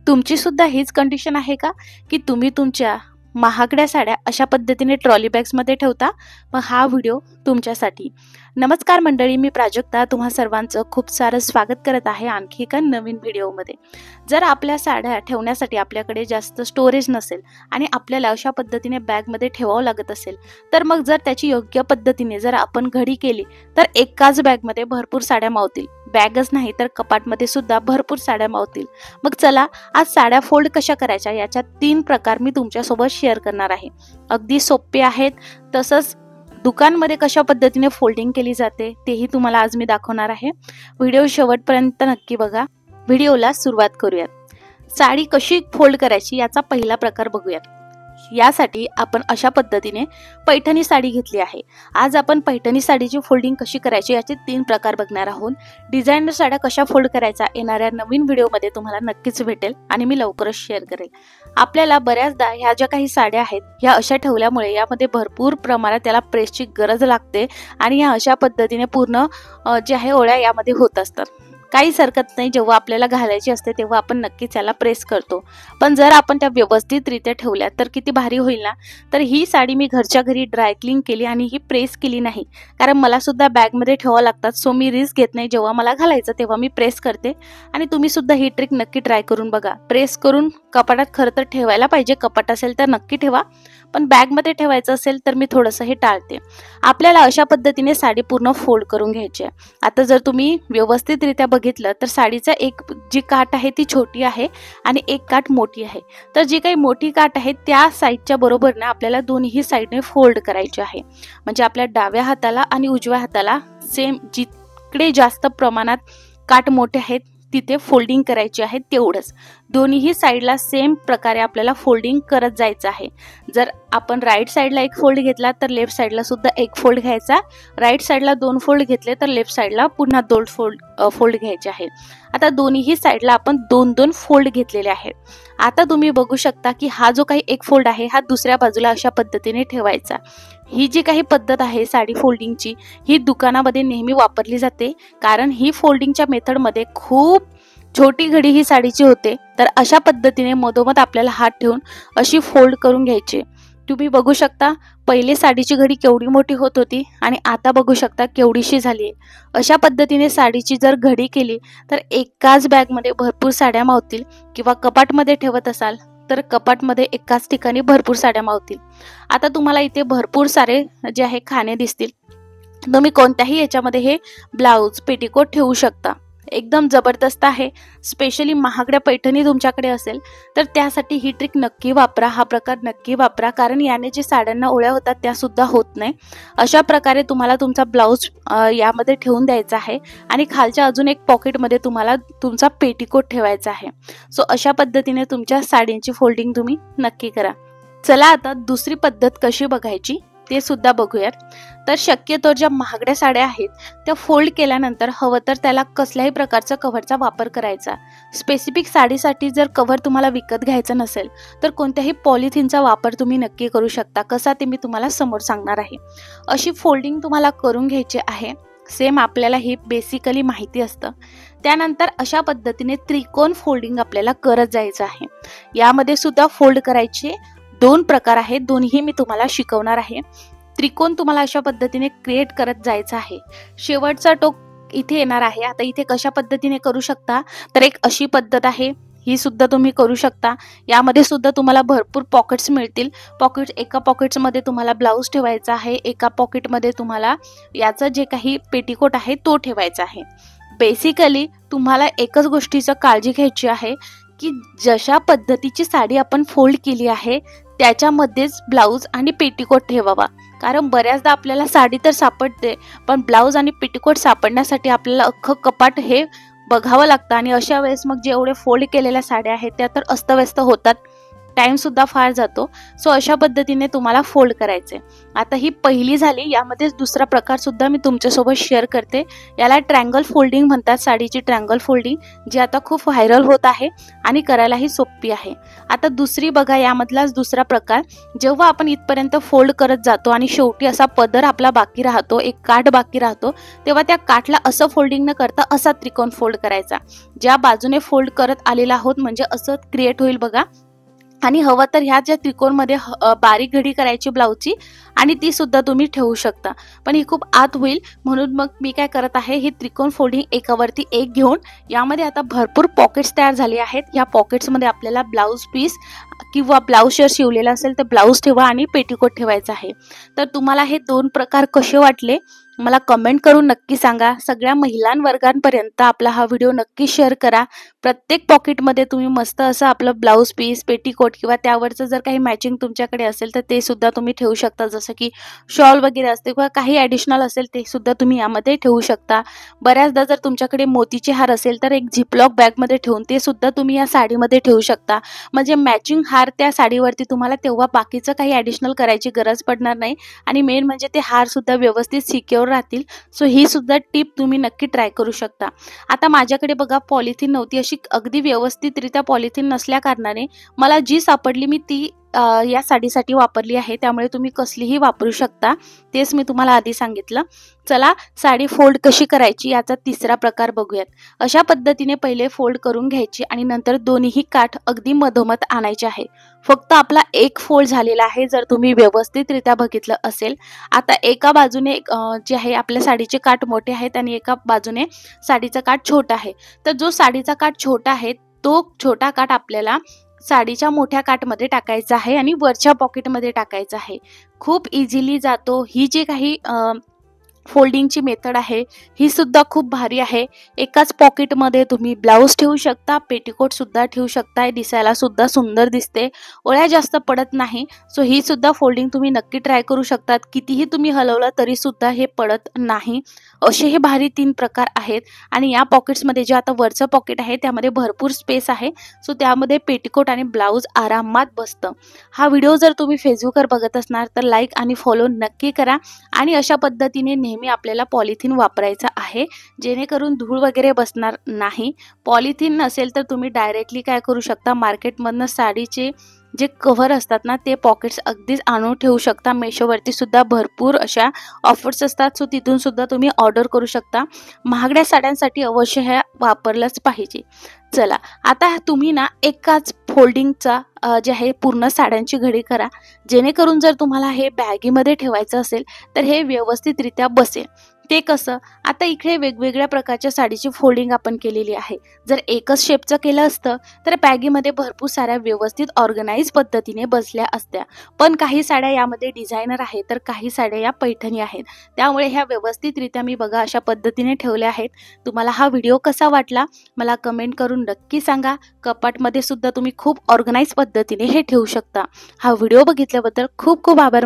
तुमची सुद्धा हीच कंडिशन आहे का की तुम्ही तुमच्या महागड्या साड्या अशा पद्धतीने ट्रॉली बॅग्समध्ये ठेवता? मग हा व्हिडिओ तुमच्यासाठी. नमस्कार मंडळी, मी प्राजक्ता तुम्हा सर्वांचं खूप सारं स्वागत करत आहे आणखी एका नवीन व्हिडिओमध्ये. जर आपल्या साड्या ठेवण्यासाठी आपल्याकडे जास्त स्टोरेज नसेल आणि आपल्याला अशा पद्धतीने बॅगमध्ये ठेवावं लागत असेल, तर मग जर त्याची योग्य पद्धतीने जर आपण घडी केली तर एकाच बॅगमध्ये भरपूर साड्या मावतील. बॅगच नाही तर कपाटमध्ये सुद्धा भरपूर साड्या मावतील. मग चला, आज साड्या फोल्ड कशा करायच्या याच्या 3 प्रकार मी तुमच्यासोबत शेअर करणार आहे. अगदी सोपे आहेत. तसंच दुकानमध्ये कशा पद्धतीने फोल्डिंग केली जाते तेही तुम्हाला आज मी दाखवणार आहे. व्हिडिओ शेवटपर्यंत नक्की बघा. व्हिडिओला सुरुवात करूयात. साडी कशी फोल्ड करायची याचा पहिला प्रकार बघूयात. यासाठी आपण अशा पद्धतीने पैठणी साडी घेतली आहे. आज आपण पैठणी साडीची फोल्डिंग कशी करायची याचे 3 प्रकार बघणार आहोत. डिझायनर साड्या कशा फोल्ड करायचा येणाऱ्या नवीन व्हिडिओमध्ये तुम्हाला नक्कीच भेटेल आणि मी लवकरच शेअर करेल. आपल्याला बऱ्याचदा ह्या ज्या काही साड्या आहेत ह्या अशा ठेवल्यामुळे यामध्ये भरपूर प्रमाणात त्याला प्रेसची गरज लागते आणि ह्या अशा पद्धतीने पूर्ण जे आहे ओळ्या यामध्ये होत असतात. काहीच हरकत नाही, जेव्हा आपल्याला घालायची असते तेव्हा आपण नक्कीच त्याला प्रेस करतो. पण जर आपण त्या व्यवस्थितरित्या ठेवल्या तर किती भारी होईल ना. तर ही साडी मी घरच्या घरी ड्राय क्लीन केली आणि ही प्रेस केली नाही, कारण मला सुद्धा बॅगमध्ये ठेवावं लागतात. सो मी रिस्क घेत नाही. जेव्हा मला घालायचं तेव्हा मी प्रेस करते. आणि तुम्ही सुद्धा ही ट्रिक नक्की ट्राय करून बघा. प्रेस करून कपाटात खरं तर ठेवायला पाहिजे. कपाट असेल तर नक्की ठेवा, पण बॅगमध्ये ठेवायचं असेल तर मी थोडंसं हे टाळते. आपल्याला अशा पद्धतीने साडी पूर्ण फोल्ड करून घ्यायची आहे. आता जर तुम्ही व्यवस्थितरित्या बघितलं तर साडीचा एक जी काठ आहे ती छोटी आहे आणि एक काठ मोठी आहे. तर जी काही मोठी काठ आहे त्या साईडच्या बरोबर ना आपल्याला दोन्ही साईडने फोल्ड करायची आहे. म्हणजे आपल्या डाव्या हाताला आणि उजव्या हाताला सेम जिकडे जास्त प्रमाणात काठ मोठे आहेत तिथे फोल्डिंग करायची आहे. तेवढंच दोन्ही साईडला सेम प्रकारे आपल्याला फोल्डिंग करत जायचं आहे. जर आपण राईट साईडला एक फोल्ड घेतला तर लेफ्ट साईडला सुद्धा एक फोल्ड घ्यायचा. राईट साईडला 2 फोल्ड घेतले तर लेफ्ट साईडला पुन्हा 2 फोल्ड घ्यायचे आहेत. आता दोन्ही साईडला आपण 2-2 फोल्ड घेतलेले आहेत. आता तुम्ही बघू शकता की हा जो काही एक फोल्ड आहे हा दुसऱ्या बाजूला अशा पद्धतीने ठेवायचा. ही जी काही पद्धत आहे साडी फोल्डिंगची ही दुकानामध्ये नेहमी वापरली जाते, कारण ही फोल्डिंगच्या मेथडमध्ये खूप छोटी घडी ही साडीची होते. तर अशा पद्धतीने मधोमध आपल्याला हात ठेवून अशी फोल्ड करून घ्यायची. तुम्ही बघू शकता पहिले साडीची घडी केवढी मोठी होत होती आणि आता बघू शकता केवढीशी झाली आहे. अशा पद्धतीने साडीची जर घडी केली तर एकाच बॅगमध्ये भरपूर साड्या मावतील, किंवा कपाटमध्ये ठेवत असाल तर कपाटमध्ये एकाच ठिकाणी भरपूर साड्या मावतील. आता तुम्हाला इथे भरपूर सारे जे आहे खाणे दिसतील. तुम्ही कोणत्याही याच्यामध्ये हे ब्लाऊज पेटिकोट ठेवू शकता. एकदम जबरदस्त आहे. स्पेशली महागड्या पैठणी तुमच्याकडे असेल तर त्यासाठी ही ट्रिक नक्की वापरा. हा प्रकार नक्की वापरा, कारण याने जे साड्यांना ओळ्या होतात त्या सुद्धा होत नाही. अशा प्रकारे तुम्हाला तुमचा ब्लाऊज यामध्ये ठेवून द्यायचा आहे आणि खालच्या अजून एक पॉकेटमध्ये तुम्हाला तुमचा पेटिकोट ठेवायचा आहे. सो अशा पद्धतीने तुमच्या साडींची फोल्डिंग तुम्ही नक्की करा. चला, आता दुसरी पद्धत कशी बघायची ते सुद्धा बघूयात. तर शक्यतो ज्या महागड्या साड्या आहेत त्या फोल्ड केल्यानंतर हवं तर त्याला कसल्याही प्रकारचा कव्हरचा वापर करायचा. स्पेसिफिक साडीसाठी जर कव्हर तुम्हाला विकत घ्यायचं नसेल तर कोणत्याही पॉलिथिनचा वापर तुम्ही नक्की करू शकता. कसा ते मी तुम्हाला समोर सांगणार आहे. अशी फोल्डिंग तुम्हाला करून घ्यायची आहे. सेम आपल्याला हे बेसिकली माहिती असतं. त्यानंतर अशा पद्धतीने त्रिकोण फोल्डिंग आपल्याला करत जायचं आहे. यामध्ये सुद्धा फोल्ड करायचे 2 प्रकार आहेत. दोन्ही मी तुम्हाला शिकवणार आहे. त्रिकोण तुम्हाला अशा पद्धतीने क्रिएट करत जायचं आहे. शेवटचा टोक इथे येणार आहे. आता इथे कशा पद्धतीने करू शकता तर एक अशी पद्धत आहे, ही सुद्धा तुम्ही करू शकता. यामध्ये सुद्धा तुम्हाला भरपूर पॉकेट्स मिळतील. एका पॉकेट्समध्ये तुम्हाला ब्लाऊज ठेवायचा आहे, एका पॉकेटमध्ये तुम्हाला याचं जे काही पेटिकोट आहे तो ठेवायचा आहे. बेसिकली तुम्हाला एकच गोष्टीचं काळजी घ्यायची आहे की जशा पद्धतीची साडी आपण फोल्ड केली आहे त्याच्यामध्येच ब्लाऊज आणि पेटिकोट ठेवावा. कारण बऱ्याचदा आपल्याला साडी तर सापडते, पण ब्लाऊज आणि पेटिकोट सापडण्यासाठी आपल्याला अख्खं कपाट हे बघावं लागतं आणि अशा वेळेस मग जेवढे फोल्ड केलेल्या साड्या आहेत त्या तर अस्तव्यस्त होतात. टाईमसुद्धा फार जातो. सो अशा पद्धतीने तुम्हाला फोल्ड करायचे. आता ही पहिली झाली. यामध्येच दुसरा प्रकारसुद्धा मी तुमच्यासोबत शेअर करते. याला ट्रँगल फोल्डिंग म्हणतात, साडीची ट्रँगल फोल्डिंग, जी आता खूप व्हायरल होत आहे आणि करायलाही सोपी आहे. आता दुसरी बघा, यामधलाच दुसरा प्रकार, जेव्हा आपण इथपर्यंत फोल्ड करत जातो आणि शेवटी असा पदर आपला बाकी राहतो, एक काठ बाकी राहतो, तेव्हा त्या काठला असं फोल्डिंग न करता असा त्रिकोण फोल्ड करायचा. ज्या बाजूने फोल्ड करत आलेला आहोत म्हणजे असं क्रिएट होईल बघा. आणि हवं तर ह्या ज्या त्रिकोणमध्ये बारीक घडी करायची ब्लाऊजची आणि ती सुद्धा तुम्ही ठेवू शकता, पण ही खूप आत होईल. म्हणून मग मी काय करत आहे, ही त्रिकोण फोल्डिंग एकावरती एक घेऊन यामध्ये आता भरपूर पॉकेट्स तयार झाले आहेत. या पॉकेट्समध्ये आपल्याला ब्लाऊज पीस किंवा ब्लाऊज शिवर शिवलेला असेल तर ब्लाऊज ठेवा आणि पेटीकोट ठेवायचा आहे. तर तुम्हाला हे दोन प्रकार कसे वाटले मला कमेंट करून नक्की सांगा. सगळ्या महिलांवर्गांपर्यंत आपला हा व्हिडिओ नक्की शेअर करा. प्रत्येक पॉकेटमध्ये तुम्ही मस्त असं आपलं ब्लाऊज पीस, पेटीकोट किंवा त्यावरचं जर काही मॅचिंग तुमच्याकडे असेल तर ते सुद्धा तुम्ही ठेवू शकता. जसं की शॉल वगैरे असते किंवा काही ॲडिशनल असेल ते सुद्धा तुम्ही यामध्ये ठेवू शकता. बऱ्याचदा जर तुमच्याकडे मोतीचे हार असेल तर एक झिपलॉक बॅगमध्ये ठेवून ते सुद्धा तुम्ही या साडीमध्ये ठेवू शकता. म्हणजे मॅचिंग हार त्या साडीवरती तुम्हाला तेव्हा बाकीचं काही ॲडिशनल करायची गरज पडणार नाही आणि मेन म्हणजे ते हार सुद्धा व्यवस्थित सिक्युअर राहतील. सो ही सुद्धा टिप तुम्ही नक्की ट्राय करू शकता. आता माझ्याकडे बघा पॉलिथिन नव्हती, अशी अगदी व्यवस्थितरित्या पॉलिथिन नसल्या कारणाने मला जी सापडली मी ती या साडीसाठी वापरली आहे. त्यामुळे तुम्ही कसलीही वापरू शकता, तेच मी तुम्हाला आधी सांगितलं. चला साडी फोल्ड कशी करायची याचा तिसरा प्रकार बघूयात. अशा पद्धतीने पहिले फोल्ड करून घ्यायची आणि नंतर दोन्हीही काठ अगदी मधोमध आणायचे आहे. फक्त आपला एक फोल्ड झालेला आहे जर तुम्ही व्यवस्थितरित्या बघितलं असेल. आता एका बाजूने जे आहे आपल्या साडीचे काठ मोठे आहेत आणि एका बाजूने साडीचा काठ छोटा आहे. तर जो साडीचा काठ छोटा आहे तो छोटा काठ आपल्याला साडीच्या मोठ्या काठमध्ये टाकायचा आहे आणि वरच्या पॉकेटमध्ये टाकायचा आहे. खूप इझिली जातो. ही जी काही फोल्डिंगची मेथड आहे ही सुद्धा खूप भारी आहे. एकाच पॉकेटमध्ये तुम्ही ब्लाऊज ठेवू शकता, पेटीकोट सुद्धा ठेवू शकता. दिसायला सुद्धा सुंदर दिसते, ओळ्या जास्त पडत नाही. सो ही सुद्धा फोल्डिंग तुम्ही नक्की ट्राय करू शकतात. कितीही तुम्ही हलवलं तरी सुद्धा हे पडत नाही. असे हे भारी 3 प्रकार आहेत. आणि या पॉकेट्समध्ये जे आता वरचं पॉकेट आहे त्यामध्ये भरपूर स्पेस आहे. सो त्यामध्ये पेटीकोट आणि ब्लाऊज आरामात बसतं. हा व्हिडिओ जर तुम्ही फेसबुकवर बघत असणार तर लाईक आणि फॉलो नक्की करा. आणि अशा पद्धतीने नेहमी आपल्याला पॉलिथिन वापरायचा आहे जेणेकरून धूळ वगैरे बसणार नाही. पॉलिथिन नसेल तर तुम्ही डायरेक्टली काय करू शकता, मार्केटमधनं साडीचे जे कव्हर असतात ना ते पॉकेट्स अगदीच आणून ठेवू शकता. मेशोवरती सुद्धा भरपूर अशा ऑफर्स असतात. सो तिथून सुद्धा तुम्ही ऑर्डर करू शकता. महागड्या साड्यांसाठी अवश्य ह्या वापरलंच पाहिजे. चला आता तुम्ही ना एकाच फोल्डिंगचा जे आहे पूर्ण साड्यांची घडी करा जेणेकरून जर तुम्हाला हे बॅगीमध्ये ठेवायचं असेल तर हे व्यवस्थितरित्या बसेल. ते कसं, आता इकडे वेगवेगळ्या प्रकारच्या साडीची फोल्डिंग आपण केलेली आहे. जर एकच शेपचं केलं असतं तर बॅगीमध्ये भरपूर साऱ्या व्यवस्थित ऑर्गनाइज पद्धतीने बसल्या असत्या. पण काही साड्या यामध्ये डिझायनर आहेत तर काही साड्या या पैठणी आहेत. त्यामुळे ह्या व्यवस्थितरित्या मी बघा अशा पद्धतीने ठेवल्या आहेत. तुम्हाला हा व्हिडिओ कसा वाटला मला कमेंट करून नक्की सांगा. कपाटमध्ये सुद्धा तुम्ही खूप ऑर्गनाइज पद्धतीने हे ठेवू शकता. हा व्हिडिओ बघितल्याबद्दल खूप खूप आभार.